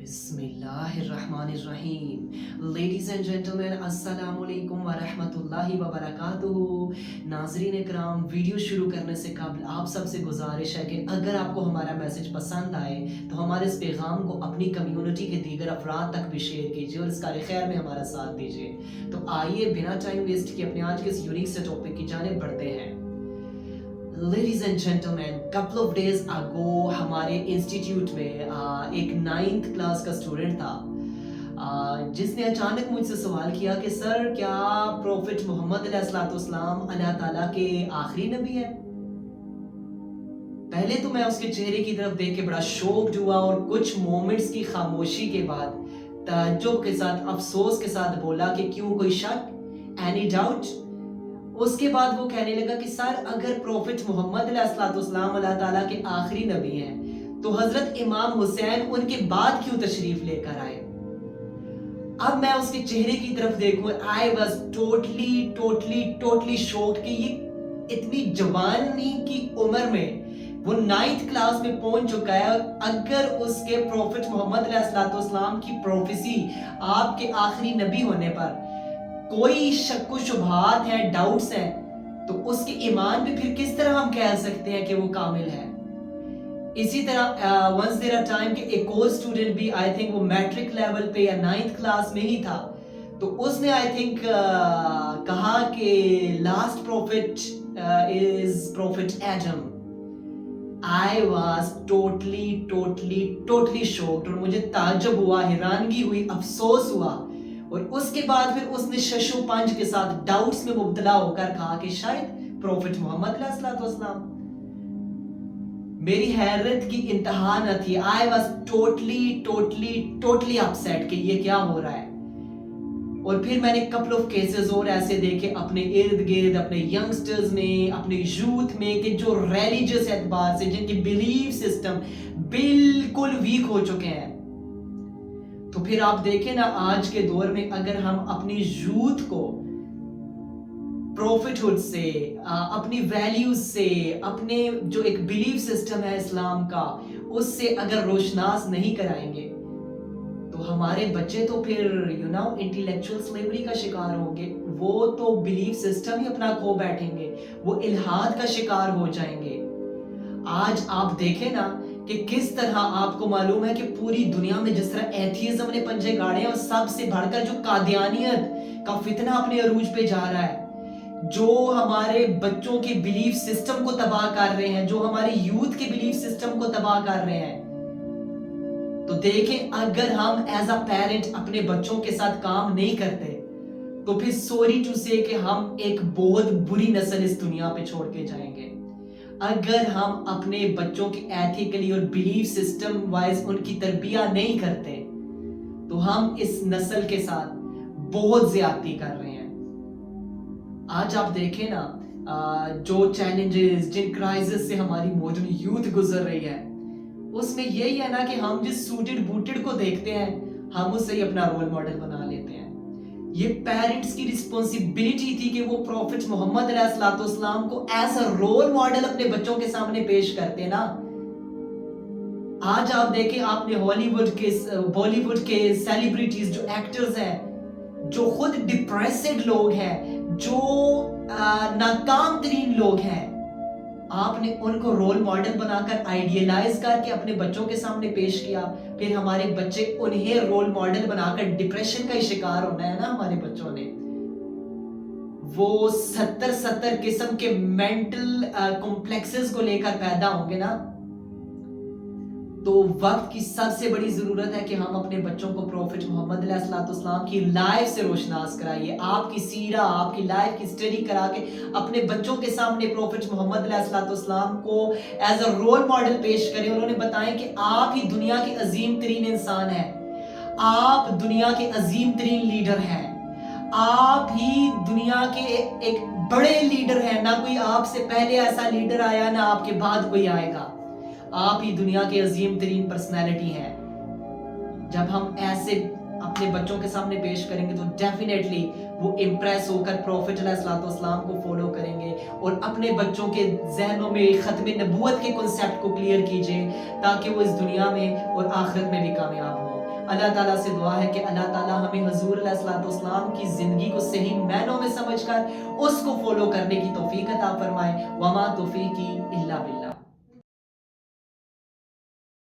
बिस्मिल्लाहिर्रहमानिर्रहीम। Ladies and gentleman, अस्सलामुअलैकुम वरहमतुल्लाहि वबरकातुहू। नाज़रीन इकराम, वीडियो शुरू करने से कबल आप सबसे गुजारिश है कि अगर आपको हमारा मैसेज पसंद आए तो हमारे इस पैगाम को अपनी कम्युनिटी के दीगर अफराद तक भी शेयर कीजिए और इस कार खैर में हमारा साथ दीजिए। तो आइए बिना टाइम वेस्ट किए अपने आज के इस यूनिक से टॉपिक की जानिब बढ़ते हैं। Ladies and gentlemen, couple of days ago हमारे इंस्टीट्यूट में एक 9th क्लास का स्टूडेंट था जिसने अचानक मुझसे सवाल किया कि सर, क्या प्रॉफिट मोहम्मद अलैहिस्सलाम अल्लाह ताला के आखिरी नबी है? पहले तो मैं उसके चेहरे की तरफ देख के बड़ा शॉक्ड हुआ और कुछ मोमेंट्स की खामोशी के बाद ताज्जुब के साथ, अफसोस के साथ बोला कि क्यों, कोई शक, एनी डाउट? उसके बाद वो कहने लगा कि सर, अगर प्रॉफिट मोहम्मद अलैहिस्सलाम अल्लाह ताला के आखिरी नबी हैं तो हजरत इमाम हुसैन उनके बाद क्यों तशरीफ लेकर आए? अब मैं उसके चेहरे की तरफ देखूं, आई वाज टोटली शॉक्ड कि ये इतनी जवानी की उम्र में वो 9th क्लास में पहुंच चुका है और अगर उसके प्रॉफिट मोहम्मद अलैहिस्सलाम की प्रोफेसी आपके आखिरी नबी होने पर कोई शक व शुबहात है, डाउट्स हैं, तो उसके ईमान पे फिर किस तरह हम कह सकते हैं कि वो कामिल है? इसी तरह वंस देयर अ टाइम कि एक और स्टूडेंट भी, आई थिंक वो मैट्रिक लेवल पे या 9th क्लास में ही था, तो उसने आई थिंक कहा कि last profit is profit Adam. I was totally shocked और मुझे ताज्जुब हुआ, हैरानगी हुई, अफसोस हुआ और उसके बाद फिर उसने शशो पंज के साथ डाउट्स में मुब्तला होकर कहा कि शायद प्रॉफिट मोहम्मद अलैहिस्सलाम। मेरी हैरत की इंतहा न थी। आई वाज टोटली अपसेट कि ये क्या हो रहा है। और फिर मैंने कपल ऑफ केसेस और ऐसे देखे अपने इर्द गिर्द, अपने यंगस्टर्स में, अपने यूथ में, कि जो रिलीजियस एतबार से जिनके बिलीफ सिस्टम बिल्कुल वीक हो चुके हैं। तो फिर आप देखें ना, आज के दौर में अगर हम अपनी यूथ को प्रॉफिटहुड से, अपनी वैल्यूज से, अपने जो एक बिलीफ सिस्टम है इस्लाम का, उससे अगर रोशनास नहीं कराएंगे तो हमारे बच्चे तो फिर इंटेलेक्चुअल स्लेवरी का शिकार होंगे। वो तो बिलीफ सिस्टम ही अपना खो बैठेंगे, वो इल्हाद का शिकार हो जाएंगे। आज आप देखें ना कि किस तरह, आपको मालूम है कि पूरी दुनिया में जिस तरह एथियज्म ने पंजे गाड़े हैं और सबसे बढ़कर जो कादियानियत का फितना अपने अरूज पे जा रहा है, जो हमारे बच्चों के बिलीफ सिस्टम को तबाह कर रहे हैं, जो हमारे यूथ के बिलीफ सिस्टम को तबाह कर रहे हैं, तो देखें अगर हम एज अ पेरेंट अपने बच्चों के साथ काम नहीं करते तो फिर सॉरी टू से कि हम एक बहुत बुरी नस्ल इस दुनिया पे छोड़ के जाएंगे। अगर हम अपने बच्चों के एथिकली और बिलीफ सिस्टम वाइज उनकी तरबियत नहीं करते तो हम इस नस्ल के साथ बहुत ज्यादती कर रहे हैं। आज आप देखें ना, जो चैलेंजेस, जिन क्राइसिस से हमारी मॉडर्न यूथ गुजर रही है, उसमें यही है ना कि हम जिस सूटेड बूटेड को देखते हैं हम उससे ही अपना रोल मॉडल बना लेते हैं। ये पेरेंट्स की रिस्पॉन्सिबिलिटी थी कि वो प्रॉफिट मोहम्मद अलैहिस्सलाम को एज अ रोल मॉडल अपने बच्चों के सामने पेश करते ना। आज आप देखें, आपने हॉलीवुड के, बॉलीवुड के सेलिब्रिटीज, जो एक्टर्स हैं, जो खुद डिप्रेस्ड लोग हैं, जो नाकाम तरीन लोग हैं, आपने उनको रोल मॉडल बनाकर आइडियलाइज करके अपने बच्चों के सामने पेश किया। फिर हमारे बच्चे उन्हें रोल मॉडल बनाकर डिप्रेशन का ही शिकार होना है ना हमारे बच्चों ने। वो 70 किस्म के मेंटल कॉम्प्लेक्सेस को लेकर पैदा होंगे ना। तो वक्त की सबसे बड़ी जरूरत है कि हम अपने बच्चों को प्रॉफिट मोहम्मद अलैहिस्सलाम की लाइफ से रोशनास कराइए। आपकी सीरा, आपकी लाइफ की स्टडी करा के अपने बच्चों के सामने प्रॉफिट मोहम्मद अलैहिस्सलाम को एज अ रोल मॉडल पेश करें और उन्हें बताएं कि आप ही दुनिया के अजीम तरीन इंसान हैं, आप दुनिया के अजीम तरीन लीडर हैं, आप ही दुनिया के एक बड़े लीडर हैं। ना कोई आपसे पहले ऐसा लीडर आया, ना आपके बाद कोई आएगा। आप ही दुनिया के अजीम तरीन पर्सनैलिटी हैं। जब हम ऐसे अपने बच्चों के सामने पेश करेंगे तो डेफिनेटली वो इम्प्रेस होकर प्रॉफिट अलैहिस्सलाम को फॉलो करेंगे। और अपने बच्चों के जहनों में खत्म नबूवत के कॉन्सेप्ट को क्लियर कीजिए ताकि वो इस दुनिया में और आखिरत में भी कामयाब हो। اللہ تعالیٰ سے دعا ہے کہ اللہ تعالیٰ ہمیں حضور علیہ السلام کی زندگی کو صحیح معنوں میں سمجھ کر اس کو فالو کرنے کی توفیق عطا فرمائے. وما توفیقی الا باللہ.